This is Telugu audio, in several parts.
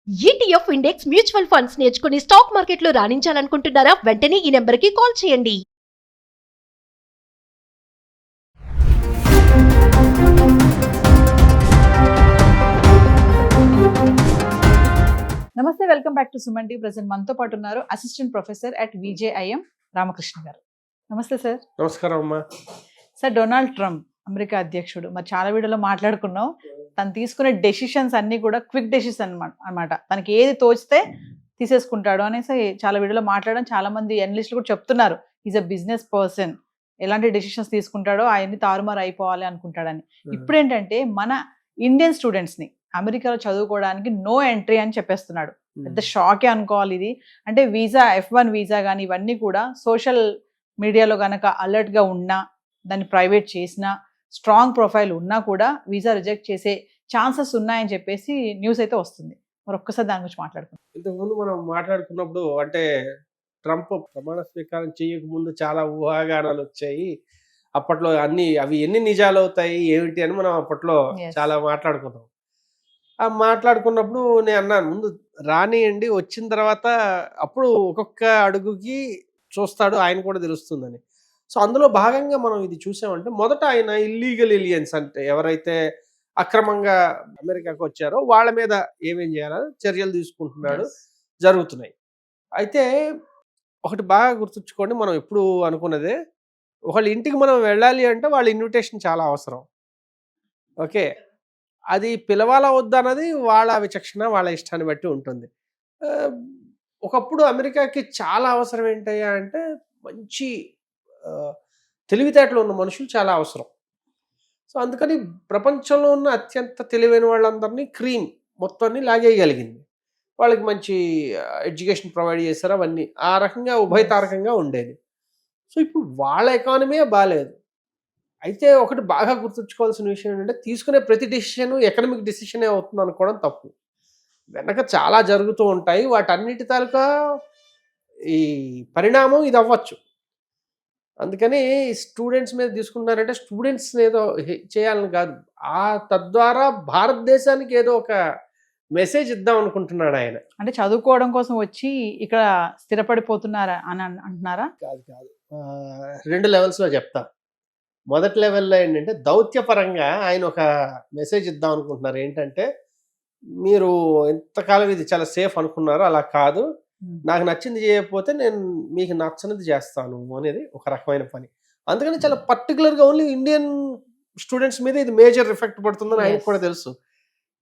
ఈటీఎఫ్ ఇండెక్స్ మ్యూచువల్ ఫండ్స్ నేర్చుకుని స్టాక్ మార్కెట్లో రాణించాలనుకుంటున్నారా? వెంటనే ఈ నెంబర్కి కాల్ చేయండి. నమస్తే, welcome back to Suman TV. Present మనతో పాటు ఉన్నారు అసిస్టెంట్ ప్రొఫెసర్ అట్ విజేఐఎం రామకృష్ణ గారు. నమస్తే సార్. నమస్కారం అమ్మా. సార్, డొనాల్డ్ ట్రంప్ అమెరికా అధ్యక్షుడు, మరి చాలా వీడియోలో మాట్లాడుకున్నాం. తను తీసుకునే డెసిషన్స్ అన్ని కూడా క్విక్ డెసిషన్స్ అన్నమాట. తనకి ఏది తోచితే తీసేసుకుంటాడు అనేసి చాలా వీడియోలో మాట్లాడడం, చాలా మంది అనలిస్టులు కూడా చెప్తున్నారు ఈజ్ అ బిజినెస్ పర్సన్, ఎలాంటి డెసిషన్స్ తీసుకుంటాడో అవన్నీ తారుమారు అయిపోవాలి అనుకుంటాడని. ఇప్పుడు ఏంటంటే మన ఇండియన్ స్టూడెంట్స్ని అమెరికాలో చదువుకోవడానికి నో ఎంట్రీ అని చెప్పేస్తున్నాడు. పెద్ద షాకే అనుకోవాలి ఇది. అంటే వీసా, F1 వీసా కానీ ఇవన్నీ కూడా సోషల్ మీడియాలో కనుక అలర్ట్గా ఉన్నా, దాన్ని ప్రైవేట్ చేసినా, స్ట్రాంగ్ ప్రొఫైల్ ఉన్నా కూడా వీసా రిజెక్ట్ చేసే ఛాన్సెస్ ఉన్నాయని చెప్పేసి న్యూస్ అయితే వస్తుంది. మరి ఒక్కసారి దాని గురించి మాట్లాడుకుందాం. ఇంతకుముందు మనం మాట్లాడుకున్నప్పుడు అంటే ట్రంప్ ప్రమాణ స్వీకారం చేయకముందు చాలా ఊహాగానాలు వచ్చాయి. అప్పట్లో అవి ఎన్ని నిజాలు అవుతాయి ఏమిటి అని మనం అప్పట్లో చాలా మాట్లాడుకున్నాం. ఆ మాట్లాడుకున్నప్పుడు నేను అన్నాను, ముందు రానియండి, వచ్చిన తర్వాత అప్పుడు ఒక్కొక్క అడుగుకి చూస్తాడు, ఆయన కూడా తెలుస్తుందని. సో అందులో భాగంగా మనం ఇది చూసామంటే, మొదట ఆయన ఇల్లీగల్ ఎలియన్స్ అంటే ఎవరైతే అక్రమంగా అమెరికాకు వచ్చారో వాళ్ళ మీద ఏమేం చేయాలని చర్యలు తీసుకుంటున్నాడు, జరుగుతున్నాయి. అయితే ఒకటి బాగా గుర్తుంచుకోండి, మనం ఎప్పుడు అనుకున్నదే, ఒకళ్ళ ఇంటికి మనం వెళ్ళాలి అంటే వాళ్ళ ఇన్విటేషన్ చాలా అవసరం. ఓకే, అది పిలవాలా వద్దా అన్నది వాళ్ళ విచక్షణ, వాళ్ళ ఇష్టాన్ని బట్టి ఉంటుంది. ఒకప్పుడు అమెరికాకి చాలా అవసరం ఏంటయ్యా అంటే, మంచి తెలివితేటలు ఉన్న మనుషులు చాలా అవసరం. సో అందుకని ప్రపంచంలో ఉన్న అత్యంత తెలివైన వాళ్ళందరినీ క్రీమ్ మొత్తాన్ని లాగేయగలిగింది. వాళ్ళకి మంచి ఎడ్యుకేషన్ ప్రొవైడ్ చేశారు, అవన్నీ ఆ రకంగా ఉభయతారకంగా ఉండేది. సో ఇప్పుడు వాళ్ళ ఎకానమీ బాగాలేదు. అయితే ఒకటి బాగా గుర్తుంచుకోవాల్సిన విషయం ఏంటంటే, తీసుకునే ప్రతి డెసిషన్ ఎకనామిక్ డెసిషనే అవుతుంది అనుకోవడం తప్పు. వెనక చాలా జరుగుతూ ఉంటాయి, వాటన్నిటి తాలూకా ఈ పరిణామం ఇది అవ్వచ్చు. అందుకని స్టూడెంట్స్ మీద తీసుకుంటున్నారంటే స్టూడెంట్స్ ఏదో చేయాలని కాదు, తద్వారా భారతదేశానికి ఏదో ఒక మెసేజ్ ఇద్దాం అనుకుంటున్నాడు ఆయన. అంటే చదువుకోవడం కోసం వచ్చి ఇక్కడ స్థిరపడిపోతున్నారా అని అంటున్నారా? కాదు కాదు, 2 లెవెల్స్లో చెప్తా. మొదటి లెవెల్లో ఏంటంటే, దౌత్యపరంగా ఆయన ఒక మెసేజ్ ఇద్దాం అనుకుంటున్నారు. ఏంటంటే, మీరు ఎంతకాలం ఇది చాలా సేఫ్ అనుకున్నారు, అలా కాదు, నాకు నచ్చింది చేయకపోతే నేను మీకు నచ్చనిది చేస్తాను అనేది ఒక రకమైన పని. అందుకని చాలా పర్టికులర్గా ఓన్లీ ఇండియన్ స్టూడెంట్స్ మీద ఇది మేజర్ ఎఫెక్ట్ పడుతుందని ఆయనకు కూడా తెలుసు.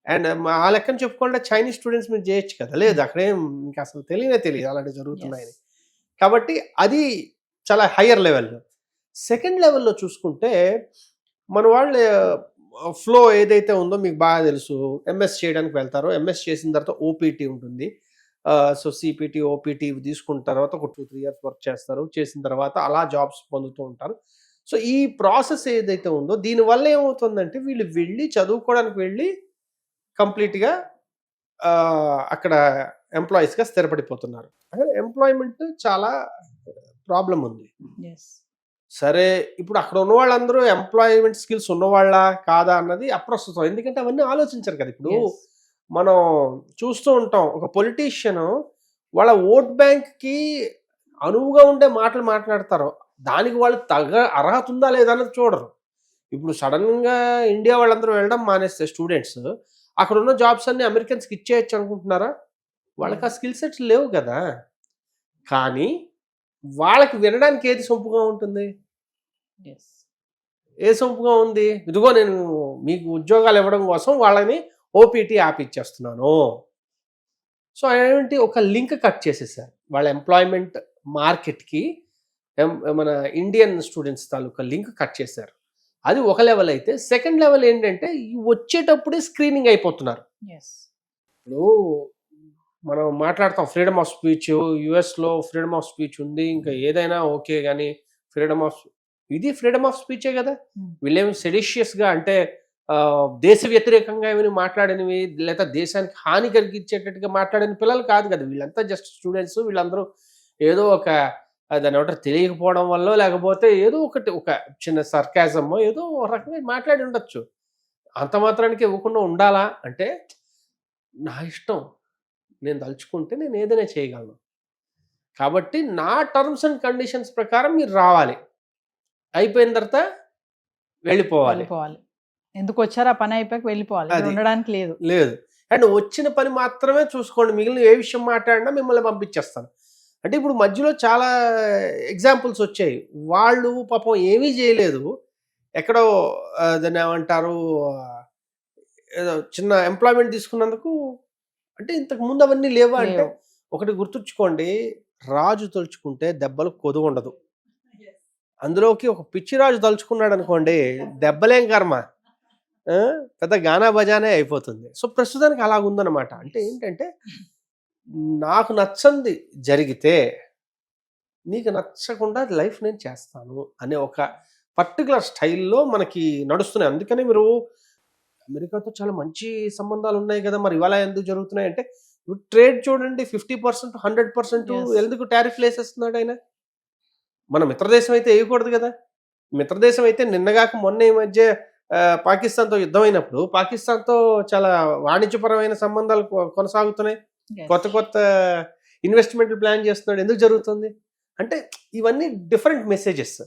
అండ్ ఆ లెక్కన చెప్పుకుంటే చైనీస్ స్టూడెంట్స్ మీద చేయొచ్చు కదా, లేదు అక్కడేం ఇంకా అసలు తెలియదు అలాంటివి జరుగుతున్నాయని. కాబట్టి అది చాలా హయ్యర్ లెవెల్లో. సెకండ్ లెవెల్లో చూసుకుంటే, మన వాళ్ళు ఫ్లో ఏదైతే ఉందో మీకు బాగా తెలుసు. ఎంఎస్ చేయడానికి వెళ్తారు, ఎంఎస్ చేసిన తర్వాత ఓపీటీ ఉంటుంది. సో సిపిటి, ఓపీటీ తీసుకున్న తర్వాత ఒక 2-3 ఇయర్స్ వర్క్ చేస్తారు. చేసిన తర్వాత అలా జాబ్స్ పొందుతూ ఉంటారు. సో ఈ ప్రాసెస్ ఏదైతే ఉందో, దీనివల్ల ఏమవుతుందంటే, వీళ్ళు వెళ్ళి చదువుకోవడానికి వెళ్ళి కంప్లీట్గా అక్కడ ఎంప్లాయీస్గా స్థిరపడిపోతున్నారు. అదే ఎంప్లాయ్మెంట్ చాలా ప్రాబ్లం ఉంది. సరే, ఇప్పుడు అక్కడ ఉన్న వాళ్ళందరూ ఎంప్లాయ్మెంట్ స్కిల్స్ ఉన్నవాళ్ళ కాదా అన్నది అప్రస్తుతం. ఎందుకంటే అవన్నీ ఆలోచించరు కదా. ఇప్పుడు మనం చూస్తూ ఉంటాం, ఒక పొలిటీషియన్ వాళ్ళ ఓట్ బ్యాంక్కి అనువుగా ఉండే మాటలు మాట్లాడతారు, దానికి వాళ్ళు అర్హత ఉందా లేదా అన్నది చూడరు. ఇప్పుడు సడన్గా ఇండియా వాళ్ళందరూ వెళ్ళడం మానేస్తే స్టూడెంట్స్, అక్కడ ఉన్న జాబ్స్ అన్ని అమెరికన్స్కి ఇచ్చేయచ్చు అనుకుంటున్నారా? వాళ్ళకి ఆ స్కిల్ సెట్స్ లేవు కదా. కానీ వాళ్ళకి వినడానికి ఏది సొంపుగా ఉంటుంది? ఏ సొంపుగా ఉంది? ఇదిగో నేను మీకు ఉద్యోగాలు ఇవ్వడం కోసం వాళ్ళని ఓపీటీ యాప్ ఇచ్చేస్తున్నాను. సో ఏంటి, ఒక లింక్ కట్ చేసేసారు వాళ్ళ ఎంప్లాయ్మెంట్ మార్కెట్కి. మన ఇండియన్ స్టూడెంట్స్ తాలూకా లింక్ కట్ చేశారు. అది ఒక లెవెల్. అయితే సెకండ్ లెవెల్ ఏంటంటే, వచ్చేటప్పుడే స్క్రీనింగ్ అయిపోతున్నారు. ఇప్పుడు మనం మాట్లాడతాం ఫ్రీడమ్ ఆఫ్ స్పీచ్, యుఎస్లో ఫ్రీడమ్ ఆఫ్ స్పీచ్ ఉంది, ఇంకా ఏదైనా ఓకే, కానీ ఇది ఫ్రీడమ్ ఆఫ్ స్పీచే కదా. వీళ్ళేమి సెడిషియస్గా అంటే దేశ వ్యతిరేకంగా ఏమైనా మాట్లాడినవి, లేదా దేశానికి హాని కలిగించేటట్టుగా మాట్లాడిన పిల్లలు కాదు కదా. వీళ్ళంతా జస్ట్ స్టూడెంట్స్. వీళ్ళందరూ ఏదో ఒక దాని ఏమంటారు తెలియకపోవడం వల్ల, లేకపోతే ఏదో ఒకటి ఒక చిన్న సర్కాజమో ఏదో ఒక రకంగా మాట్లాడి ఉండొచ్చు. అంత మాత్రానికి ఇవ్వకుండా ఉండాలా అంటే, నా ఇష్టం, నేను తలుచుకుంటే నేను ఏదైనా చేయగలను. కాబట్టి నా టర్మ్స్ అండ్ కండిషన్స్ ప్రకారం మీరు రావాలి. అయిపోయిన తర్వాత వెళ్ళిపోవాలి. ఎందుకు వచ్చారు, ఆ పని అయిపోయాక వెళ్ళిపోవాలి, అది. ఉండడానికి లేదు. లేదు. అండ్ వచ్చిన పని మాత్రమే చూసుకోండి. మిగిలిన ఏ విషయం మాట్లాడినా మిమ్మల్ని పంపించేస్తాను. అంటే ఇప్పుడు మధ్యలో చాలా ఎగ్జాంపుల్స్ వచ్చాయి. వాళ్ళు పాపం ఏమీ చేయలేదు. ఎక్కడో దాన్ని ఏమంటారు, ఏదో చిన్న ఎంప్లాయ్మెంట్ తీసుకున్నందుకు. అంటే ఇంతకు ముందు అవన్నీ లేవా అంటే, లేవు. ఒకటి గుర్తుంచుకోండి, రాజు తలుచుకుంటే దెబ్బలు కొదువుండదు. అందులోకి ఒక పిచ్చిరాజు తలుచుకున్నాడు అనుకోండి, దెబ్బలేం కర్మ, పెద్ద గానా బజానే అయిపోతుంది. సో ప్రస్తుతానికి అలా ఉందన్నమాట. అంటే ఏంటంటే, నాకు నచ్చంది జరిగితే నీకు నచ్చకుండా లైఫ్ నేను చేస్తాను అనే ఒక పర్టికులర్ స్టైల్లో మనకి నడుస్తున్నాయి. అందుకని మీరు అమెరికాతో చాలా మంచి సంబంధాలు ఉన్నాయి కదా, మరి ఇవాళ ఎందుకు జరుగుతున్నాయి అంటే, ట్రేడ్ చూడండి 50%, 100% Yes. ఎందుకు టారిఫ్లు వేసేస్తున్నాడు ఆయన? మన మిత్రదేశం అయితే వేయకూడదు కదా. మిత్రదేశం అయితే నిన్నగాక మొన్న ఈ మధ్య పాకిస్తాన్తో యుద్ధం అయినప్పుడు పాకిస్తాన్తో చాలా వాణిజ్యపరమైన సంబంధాలు కొనసాగుతున్నాయి. Yes. కొత్త కొత్త ఇన్వెస్ట్మెంట్లు ప్లాన్ చేస్తున్నాడు. ఎందుకు జరుగుతుంది అంటే, ఇవన్నీ డిఫరెంట్ మెసేజెస్.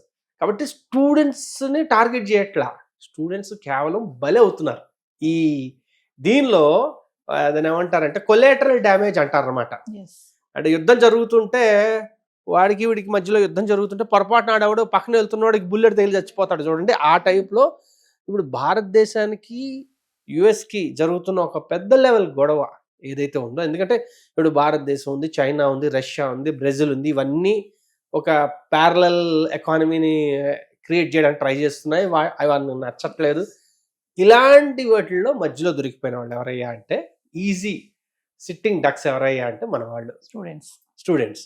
కాబట్టి స్టూడెంట్స్ని టార్గెట్ చేయట్లా, స్టూడెంట్స్ కేవలం బలి అవుతున్నారు. ఈ దీనిలో దాన్ని ఏమంటారంటే కొలేటరల్ డ్యామేజ్ అంటారనమాట. Yes. అంటే యుద్ధం జరుగుతుంటే వాడికి వీడికి మధ్యలో యుద్ధం జరుగుతుంటే పొరపాటున ఆడవాడు పక్కన వెళ్తున్నవాడికి బుల్లెట్ తగిలి చచ్చిపోతాడు చూడండి. ఆ టైప్లో ఇప్పుడు భారతదేశానికి యుఎస్కి జరుగుతున్న ఒక పెద్ద లెవెల్ గొడవ ఏదైతే ఉందో, ఎందుకంటే ఇప్పుడు భారతదేశం ఉంది, చైనా ఉంది, రష్యా ఉంది, బ్రెజిల్ ఉంది, ఇవన్నీ ఒక ప్యారలల్ ఎకానమీని క్రియేట్ చేయడానికి ట్రై చేస్తున్నాయి. అవి నచ్చట్లేదు. ఇలాంటి వాటిల్లో మధ్యలో దొరికిపోయిన వాళ్ళు ఎవరయ్యా అంటే, ఈజీ సిట్టింగ్ డక్స్ ఎవరయ్యా అంటే మన వాళ్ళు స్టూడెంట్స్.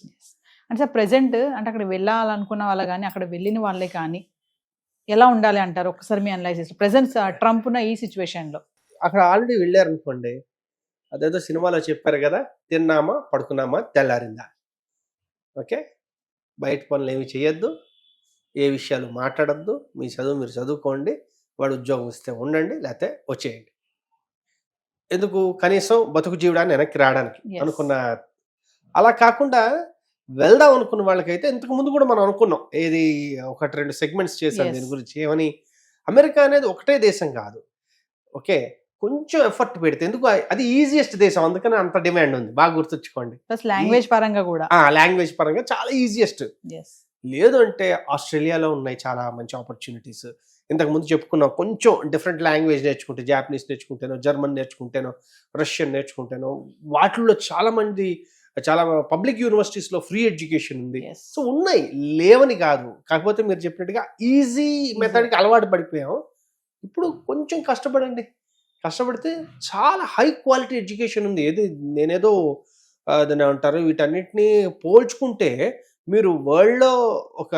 అంటే సార్ ప్రెసెంట్ అంటే అక్కడ వెళ్ళాలనుకున్న వాళ్ళు కానీ అక్కడ వెళ్ళిన వాళ్ళే కానీ ఎలా ఉండాలి అంటారు? ఒకసారి మీ అనలైజ్ ప్రెసెంట్ ట్రంప్ ఉన్న ఈ సిచ్యువేషన్లో. అక్కడ ఆల్రెడీ వెళ్ళారనుకోండి, అదేదో సినిమాలో చెప్పారు కదా, తిన్నామా పడుకున్నామా తెల్లారిందా. ఓకే, బయట పనులు ఏమి చేయొద్దు, ఏ విషయాలు మాట్లాడద్దు, మీ చదువు మీరు చదువుకోండి, వాడు ఉద్యోగం ఇస్తే ఉండండి, లేకపోతే వచ్చేయండి. ఎందుకు, కనీసం బతుకు జీవడాన్ని వెనక్కి రావడానికి అనుకున్న. అలా కాకుండా వెళ్దాం అనుకున్న వాళ్ళకైతే ఇంతకు ముందు కూడా మనం అనుకున్నాం, ఏది 1-2 సెగ్మెంట్స్ చేశాం దీని గురించి. ఏమని, అమెరికా అనేది ఒకటే దేశం కాదు, ఓకే, కొంచెం ఎఫర్ట్ పెడితే ఎందుకు, అది ఈజియెస్ట్ దేశం, అందుకని అంత డిమాండ్ ఉంది. బాగా గుర్తుంచుకోండి. లాంగ్వేజ్ పరంగా కూడా, లాంగ్వేజ్ పరంగా చాలా ఈజియెస్ట్. లేదు అంటే ఆస్ట్రేలియాలో ఉన్నాయి చాలా మంచి ఆపర్చునిటీస్. ఇంతకు ముందు చెప్పుకున్నాం, కొంచెం డిఫరెంట్ లాంగ్వేజ్ నేర్చుకుంటే, జాపనీస్ నేర్చుకుంటేనో, జర్మన్ నేర్చుకుంటేనో, రష్యన్ నేర్చుకుంటేనో, వాటిల్లో చాలా పబ్లిక్ యూనివర్సిటీస్లో ఫ్రీ ఎడ్యుకేషన్ ఉంది. సో ఉన్నాయి, లేవని కాదు. కాకపోతే మీరు చెప్పినట్టుగా ఈజీ మెథడ్కి అలవాటు పడిపోయాం. ఇప్పుడు కొంచెం కష్టపడితే చాలా హై క్వాలిటీ ఎడ్యుకేషన్ ఉంది. నేనేదో దాన్ని అంటారు, వీటన్నిటిని పోల్చుకుంటే మీరు వరల్డ్లో ఒక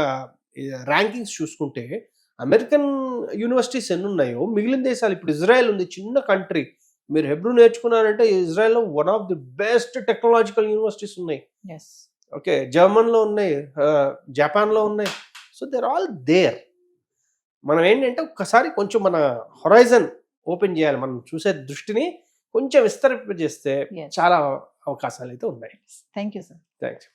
ర్యాంకింగ్స్ చూసుకుంటే అమెరికన్ యూనివర్సిటీస్ ఎన్ని ఉన్నాయో మిగిలిన దేశాలు, ఇప్పుడు ఇజ్రాయెల్ ఉంది, చిన్న కంట్రీ, మీరు హెబ్రూ నేర్చుకున్నారంటే ఇజ్రాయెల్లో one of the best technological universities ఉన్నాయి. ఓకే, జర్మన్లో ఉన్నాయి, జపాన్లో ఉన్నాయి. So they're all there. మనం ఏంటంటే ఒక్కసారి కొంచెం మన హొరైజన్ ఓపెన్ చేయాలి, మనం చూసే దృష్టిని కొంచెం విస్తరింపజేస్తే చాలా అవకాశాలు అయితే ఉన్నాయి. Thank you sir. థ్యాంక్స్.